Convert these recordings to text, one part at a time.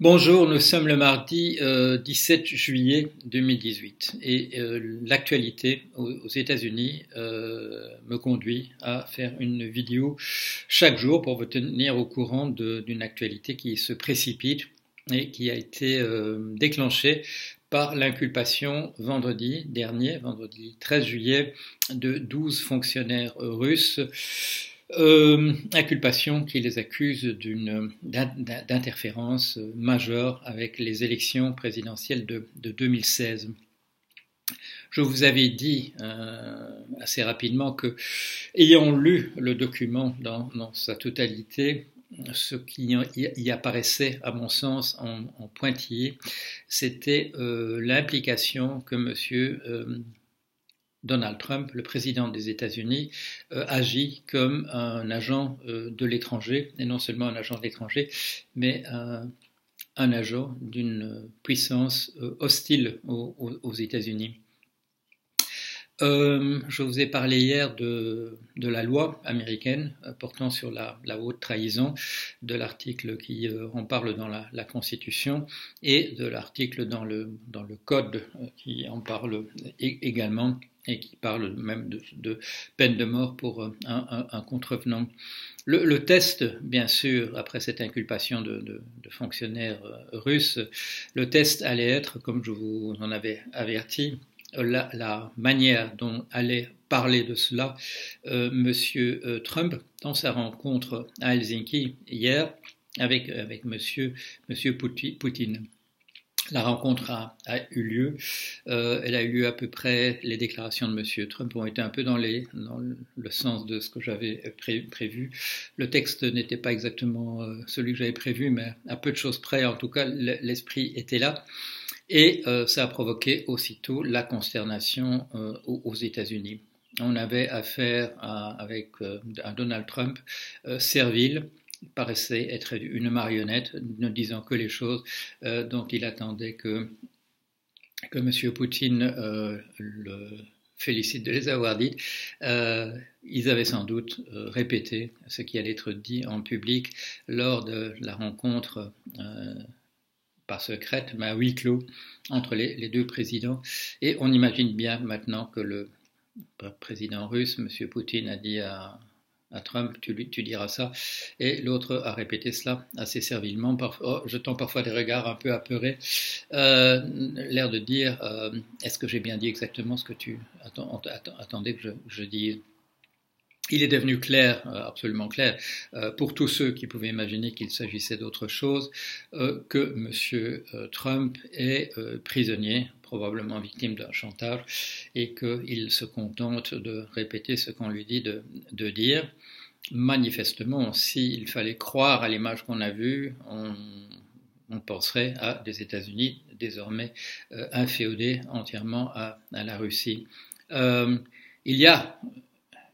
Bonjour, nous sommes le mardi 17 juillet 2018 et l'actualité aux États-Unis me conduit à faire une vidéo chaque jour pour vous tenir au courant d'une actualité qui se précipite et qui a été déclenchée par l'inculpation vendredi dernier, vendredi 13 juillet, de 12 fonctionnaires russes. Inculpation qui les accuse d'interférence majeure avec les élections présidentielles de 2016. Je vous avais dit assez rapidement que, ayant lu le document dans sa totalité, ce qui y apparaissait, à mon sens, en pointillé, c'était l'implication que monsieur Donald Trump, le président des États-Unis, agit comme un agent de l'étranger, et non seulement un agent de l'étranger, mais un agent d'une puissance hostile aux États-Unis. Je vous ai parlé hier de la loi américaine portant sur la haute trahison, de l'article qui en parle dans la Constitution et de l'article dans le Code qui en parle également et qui parle même de peine de mort pour un contrevenant. Le test, bien sûr, après cette inculpation de fonctionnaires russes, le test allait être, comme je vous en avais averti, la manière dont allait parler de cela Monsieur Trump dans sa rencontre à Helsinki hier avec Monsieur Poutine. La rencontre a eu lieu. Elle a eu lieu à peu près. Les déclarations de Monsieur Trump ont été un peu dans le sens de ce que j'avais prévu. Le texte n'était pas exactement celui que j'avais prévu, mais à peu de choses près, en tout cas, l'esprit était là. Et ça a provoqué aussitôt la consternation aux États-Unis. On avait affaire avec un Donald Trump servile, paraissait être une marionnette, ne disant que les choses dont il attendait que M. Poutine le félicite de les avoir dites. Ils avaient sans doute répété ce qui allait être dit en public lors de la rencontre pas secrète, mais à huis clos entre les deux présidents. Et on imagine bien maintenant que le président russe, M. Poutine, a dit à Trump, tu diras ça, et l'autre a répété cela assez servilement, jetant parfois des regards un peu apeurés, l'air de dire, est-ce que j'ai bien dit exactement ce que tu attendais que je dise? Il est devenu clair, absolument clair, pour tous ceux qui pouvaient imaginer qu'il s'agissait d'autre chose, que M. Trump est prisonnier, probablement victime d'un chantage, et qu'il se contente de répéter ce qu'on lui dit de dire. Manifestement, s'il fallait croire à l'image qu'on a vue, on penserait à des États-Unis désormais inféodés entièrement à la Russie. Il y a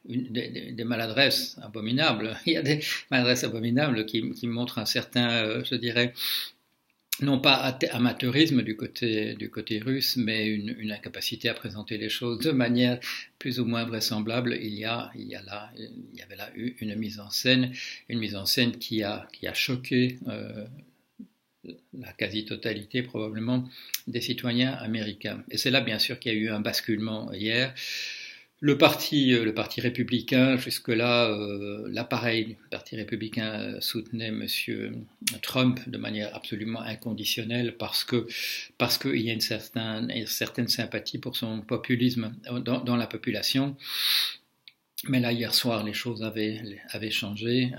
des maladresses abominables. Il y a des maladresses abominables qui montrent un certain, je dirais, non pas amateurisme du côté russe, mais une incapacité à présenter les choses de manière plus ou moins vraisemblable. Il y avait là eu une mise en scène qui a choqué la quasi-totalité probablement des citoyens américains. Et c'est là bien sûr qu'il y a eu un basculement hier. Le parti républicain, jusque-là, l'appareil du parti républicain soutenait M. Trump de manière absolument inconditionnelle parce qu'il y a une certaine sympathie pour son populisme dans la population. Mais là, hier soir, les choses avaient changé.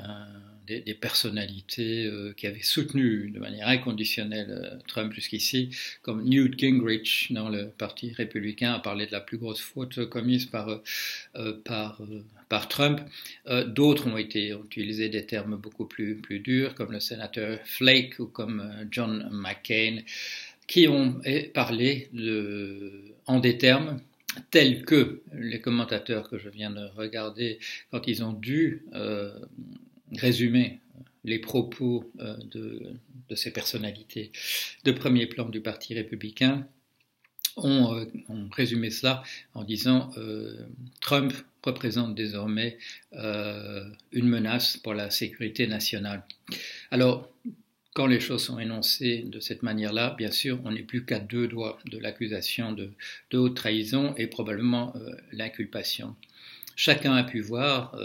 Des personnalités qui avaient soutenu de manière inconditionnelle Trump jusqu'ici, comme Newt Gingrich dans le Parti républicain a parlé de la plus grosse faute commise par Trump. D'autres ont utilisé des termes beaucoup plus durs, comme le sénateur Flake ou comme John McCain, qui ont parlé en des termes tels que les commentateurs que je viens de regarder, quand ils ont dû résumer les propos de ces personnalités de premier plan du Parti républicain, ont résumé cela en disant Trump représente désormais une menace pour la sécurité nationale. Alors, quand les choses sont énoncées de cette manière-là, bien sûr, on n'est plus qu'à 2 doigts de l'accusation de haute trahison et probablement l'inculpation. Chacun a pu voir,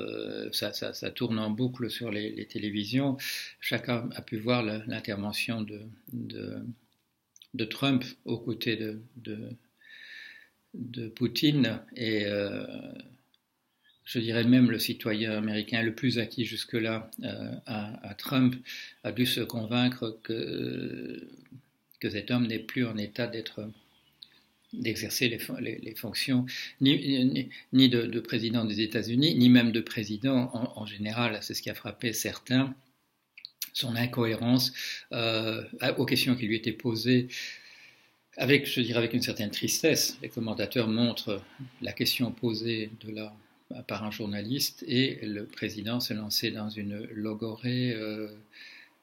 ça tourne en boucle sur les télévisions, chacun a pu voir l'intervention de Trump aux côtés de Poutine et je dirais même le citoyen américain le plus acquis jusque-là à Trump a dû se convaincre que cet homme n'est plus en état d'exercer les fonctions ni de président des États-Unis, ni même de président en général. C'est ce qui a frappé certains, son incohérence aux questions qui lui étaient posées. Je dirais avec une certaine tristesse, les commentateurs montrent la question posée par un journaliste et le président se lançait dans une logorrhée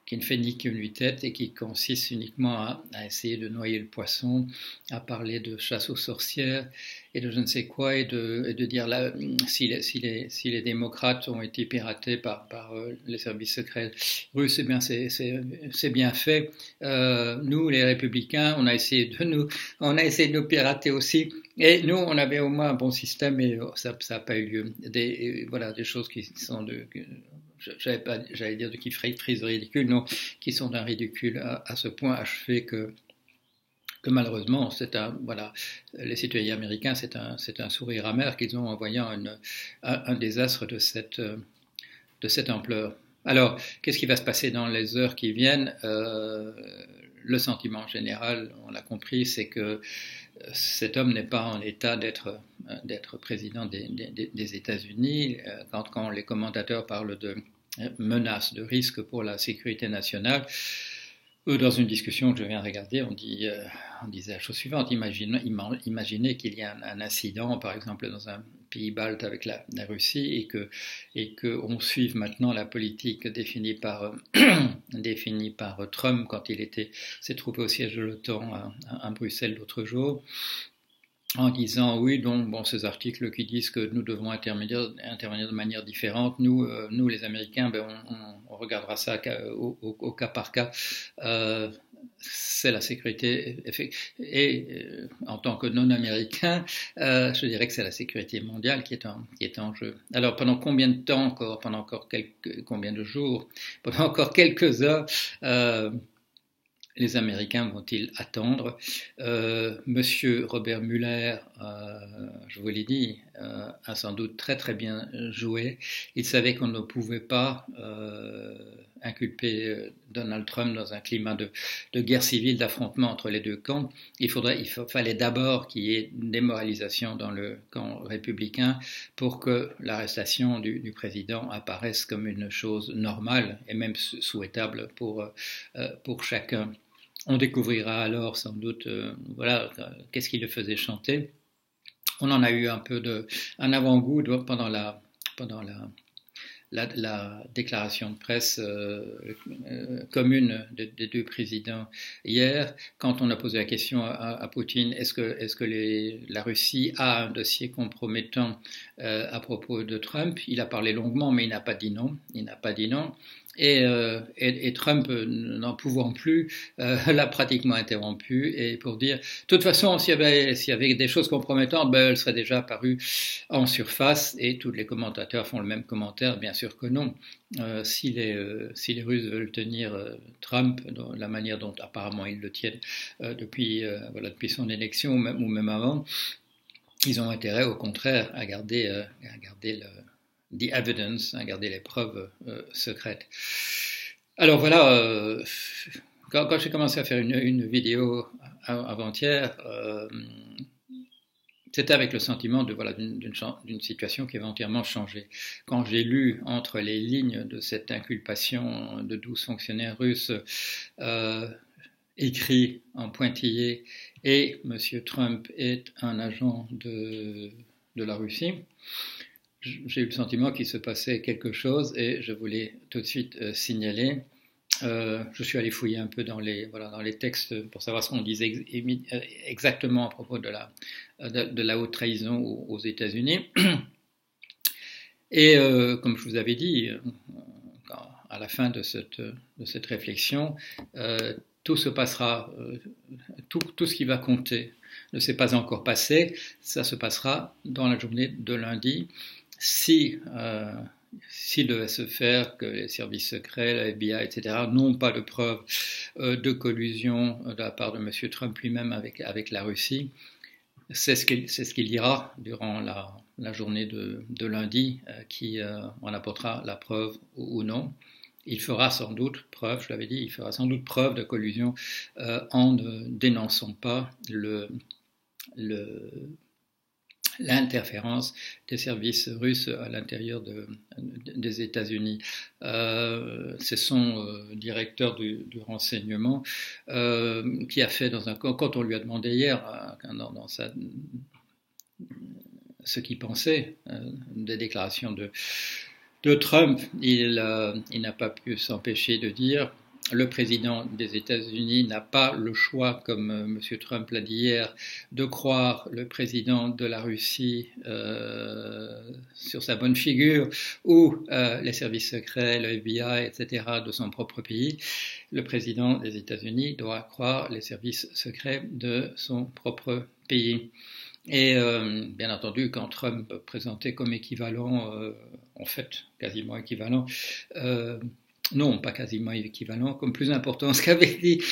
qui ne fait ni queue ni tête et qui consiste uniquement à essayer de noyer le poisson, à parler de chasse aux sorcières et de je ne sais quoi et de dire là si les démocrates ont été piratés par les services secrets russes, eh bien c'est bien fait. Nous les républicains, on a essayé de nous pirater aussi. Et nous, on avait au moins un bon système, et ça n'a pas eu lieu. Des choses qui sont j'allais dire de qui frise ridicule, non, qui sont d'un ridicule à ce point achevé que malheureusement, les citoyens américains, c'est un sourire amer qu'ils ont en voyant un désastre de cette ampleur. Alors, qu'est-ce qui va se passer dans les heures qui viennent? Le sentiment général, on l'a compris, c'est que cet homme n'est pas en état d'être président des États-Unis. Quand les commentateurs parlent de menaces, de risques pour la sécurité nationale, dans une discussion que je viens de regarder, on disait la chose suivante. Imaginez qu'il y a un incident, par exemple dans un pays balte avec la Russie, et qu'on suive maintenant la politique définie par Trump quand il s'est trouvé au siège de l'OTAN à Bruxelles l'autre jour, en disant oui, donc ces articles qui disent que nous devons intervenir de manière différente, nous les Américains, on regardera ça au cas par cas. C'est la sécurité, et en tant que non-américain, je dirais que c'est la sécurité mondiale qui est en jeu. Alors pendant combien de temps encore, combien de jours, pendant encore quelques heures, les Américains vont-ils attendre? Monsieur Robert Mueller, je vous l'ai dit, a sans doute très très bien joué. Il savait qu'on ne pouvait pas inculper Donald Trump dans un climat de guerre civile, d'affrontement entre les deux camps. Il fallait d'abord qu'il y ait une démoralisation dans le camp républicain pour que l'arrestation du président apparaisse comme une chose normale et même souhaitable pour chacun. On découvrira alors sans doute qu'est-ce qui le faisait chanter. On en a eu un avant-goût pendant la déclaration de presse commune des deux présidents hier, quand on a posé la question à Poutine, est-ce que la Russie a un dossier compromettant à propos de Trump? Il a parlé longuement, mais il n'a pas dit non. Et Trump, n'en pouvant plus, l'a pratiquement interrompu, et pour dire, de toute façon, s'il y avait des choses compromettantes, elles seraient déjà apparues en surface, et tous les commentateurs font le même commentaire, bien sûr que non. Si les Russes veulent tenir Trump, de la manière dont apparemment ils le tiennent depuis son élection, ou même avant, ils ont intérêt, au contraire, à garder the evidence, garder les preuves secrètes. Alors voilà, quand j'ai commencé à faire une vidéo avant-hier, c'était avec le sentiment d'une situation qui avait entièrement changé. Quand j'ai lu entre les lignes de cette inculpation de 12 fonctionnaires russes écrit en pointillé, et M. Trump est un agent de la Russie, j'ai eu le sentiment qu'il se passait quelque chose, et je voulais tout de suite signaler. Je suis allé fouiller un peu dans les textes pour savoir ce qu'on disait exactement à propos de la haute trahison aux États-Unis. Et comme je vous avais dit, à la fin de cette réflexion, tout se passera, tout ce qui va compter ne s'est pas encore passé, ça se passera dans la journée de lundi. S'il devait se faire que les services secrets, la FBI, etc., n'ont pas de preuves de collusion de la part de M. Trump lui-même avec la Russie, c'est ce qu'il dira durant la journée de lundi qui en apportera la preuve ou non. Il fera sans doute preuve, je l'avais dit, il fera sans doute preuve de collusion en ne dénonçant pas l'interférence des services russes à l'intérieur des États-Unis. C'est son directeur du renseignement qui a fait quand on lui a demandé hier ce qu'il pensait des déclarations de Trump, il n'a pas pu s'empêcher de dire: le président des États-Unis n'a pas le choix, comme M. Trump l'a dit hier, de croire le président de la Russie sur sa bonne figure ou les services secrets, le FBI, etc. de son propre pays. Le président des États-Unis doit croire les services secrets de son propre pays. Et bien entendu, quand Trump présentait comme équivalent, en fait quasiment équivalent, non, pas quasiment équivalent, comme plus important ce qu'avait dit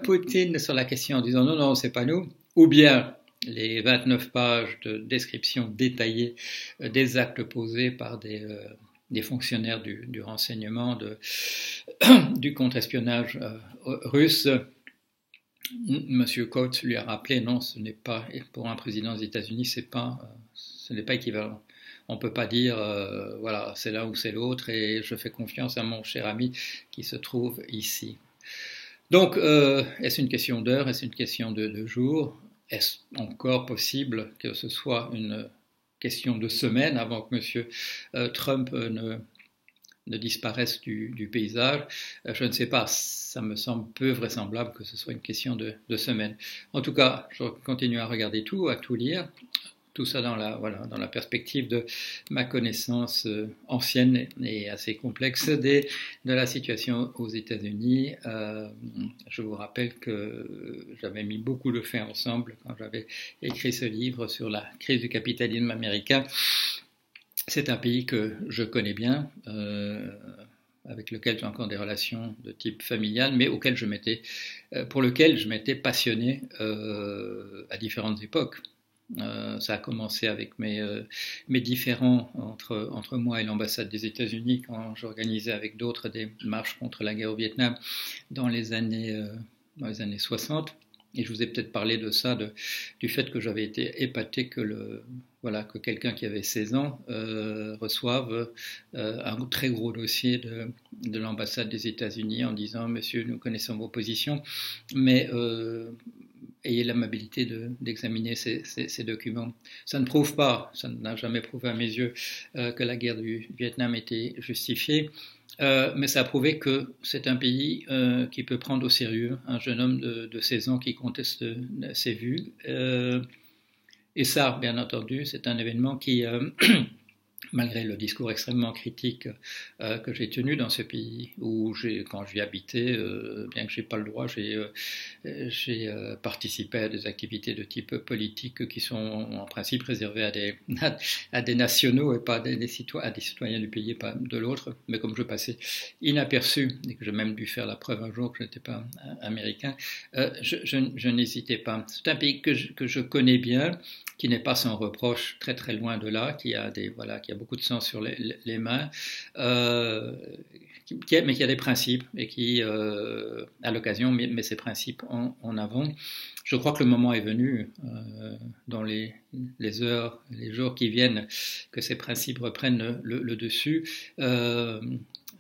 Poutine sur la question en disant non, c'est pas nous, ou bien les 29 pages de description détaillée des actes posés par des fonctionnaires du renseignement, du contre-espionnage russe. Monsieur Coates lui a rappelé non, ce n'est pas, pour un président des États-Unis, ce n'est pas équivalent. On ne peut pas dire, voilà, c'est l'un ou c'est l'autre, et je fais confiance à mon cher ami qui se trouve ici. Donc, est-ce une question d'heure, est-ce une question de jour? Est-ce encore possible que ce soit une question de semaine avant que M. Trump ne disparaisse du paysage? Je ne sais pas, ça me semble peu vraisemblable que ce soit une question de semaine. En tout cas, je continue à regarder à tout lire. Tout ça dans la perspective de ma connaissance ancienne et assez complexe de la situation aux États-Unis. Je vous rappelle que j'avais mis beaucoup de faits ensemble quand j'avais écrit ce livre sur la crise du capitalisme américain. C'est un pays que je connais bien, avec lequel j'ai encore des relations de type familial, mais pour lequel je m'étais passionné à différentes époques. Ça a commencé avec mes différends entre moi et l'ambassade des États-Unis quand j'organisais avec d'autres des marches contre la guerre au Vietnam dans les années 60. Et je vous ai peut-être parlé de ça, du fait que j'avais été épaté que quelqu'un qui avait 16 ans reçoive un très gros dossier de l'ambassade des États-Unis en disant: Monsieur, nous connaissons vos positions, mais ayez l'amabilité d'examiner ces documents. Ça ne prouve pas, ça n'a jamais prouvé à mes yeux que la guerre du Vietnam était justifiée, mais ça a prouvé que c'est un pays qui peut prendre au sérieux un jeune homme de 16 ans qui conteste ses vues. Et ça, bien entendu, c'est un événement qui, malgré le discours extrêmement critique que j'ai tenu dans ce pays, où quand j'y habitais, bien que je n'ai pas le droit, j'ai participé à des activités de type politique qui sont en principe réservées à des nationaux et pas à des citoyens du pays et pas de l'autre. Mais comme je passais inaperçu, et que j'ai même dû faire la preuve un jour que je n'étais pas américain, je n'hésitais pas. C'est un pays que je connais bien, qui n'est pas sans reproche, très très loin de là, qui a beaucoup de sang sur les mains, mais qui a des principes et qui, à l'occasion, met ses principes en avant. Je crois que le moment est venu, dans les heures, les jours qui viennent, que ces principes reprennent le dessus.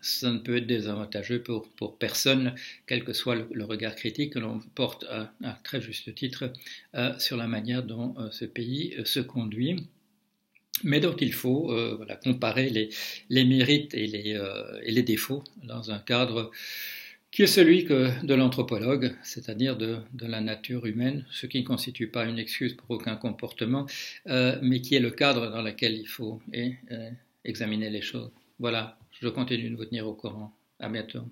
Ça ne peut être désavantageux pour personne, quel que soit le regard critique que l'on porte à très juste titre sur la manière dont ce pays se conduit, mais dont il faut comparer les mérites et les défauts dans un cadre qui est celui de l'anthropologue, c'est-à-dire de la nature humaine, ce qui ne constitue pas une excuse pour aucun comportement, mais qui est le cadre dans lequel il faut examiner les choses. Voilà, je continue de vous tenir au courant. À bientôt.